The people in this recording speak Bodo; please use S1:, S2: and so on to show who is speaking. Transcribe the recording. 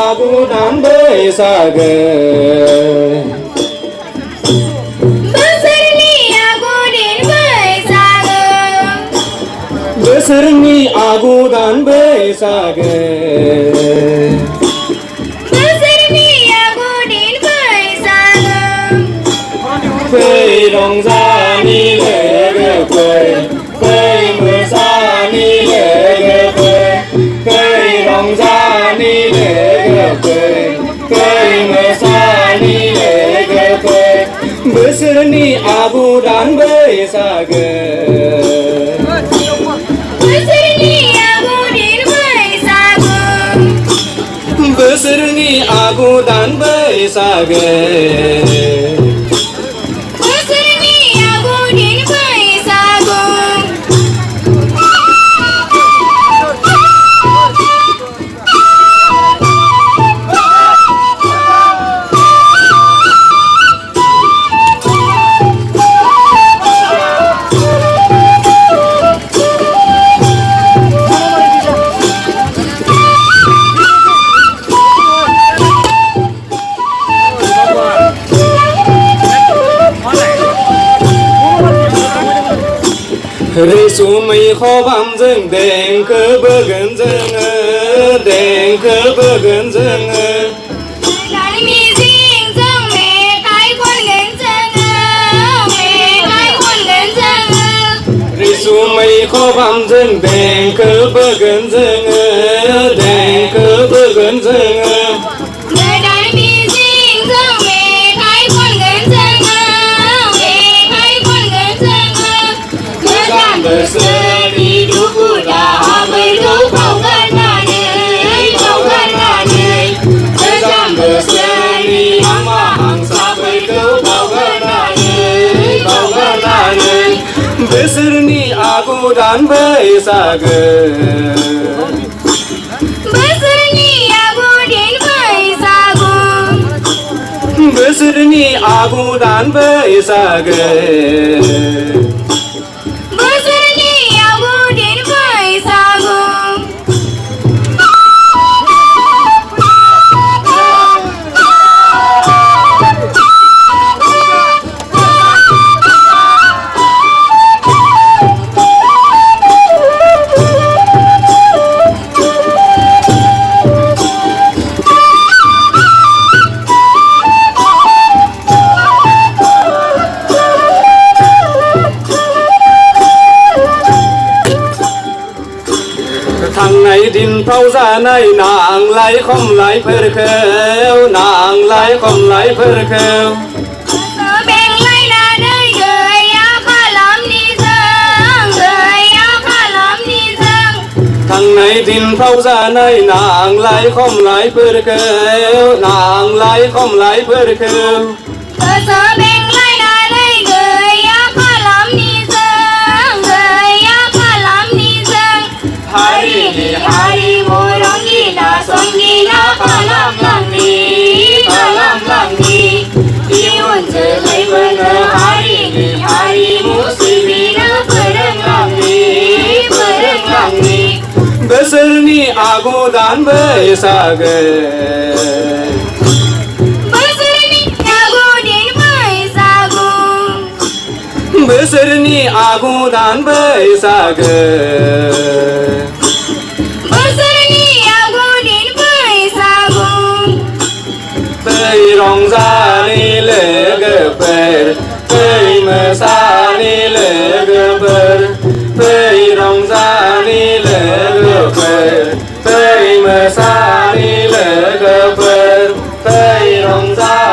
S1: Agudan besaga Besarni agudan besaga Phê đồng gia ni lệ gơ phê Phê mưa sa ni lệ gơ phê Phê đồng gia ni lệ gơ phê Phê mưa sa ni lệ gơ phê Besarni agudan besaga Besarni agudan besaga Resu mây khó bám rừng đèn cơ bơ gần rừng đèn cơ bơ gần rừng
S2: Đại mi riêng rừng mẹ cái con gần rừng mẹ cái con gần rừng
S1: Resu mây khó bám rừng đèn cơ bơ gần rừng đèn cơ bơ gần rừng
S2: Đại mi riêng rừng mẹ cái con gần rừng mẹ cái con gần rừng
S1: Besar
S2: đi đu phụ đà bơi đu không gần là nơi không gần là nơi
S1: Besar ni mama hàng xa bơi đu không gần là nơi không gần là nơi Besar ni agudan besaga Besarni agudan besaga Thằng này đình thâu ra này nàng lấy không lấy phơi khêu nàng lấy không lấy phơi khêu
S2: bên lấy là nơi người khó làm đi dương người khó làm đi dương
S1: Thằng này đình thâu ra này nàng lấy không lấy phơi khêu nàng lấy không lấy phơi khêu
S2: bên lấy là nơi người khó làm đi dương người khó làm đi dương
S1: Hari
S2: Hari murong gila song gila kalam lang ni Iwan jelai bener hari musibina perang lang ni
S1: Besarni agudan besaga Besarni agudan besaga Tây rong ra ni lệ gơ bờ Tây mơ sa ni lệ gơ bờ Tây rong ra ni lệ gơ bờ Tây mơ sa ni lệ gơ bờ Tây đồng gia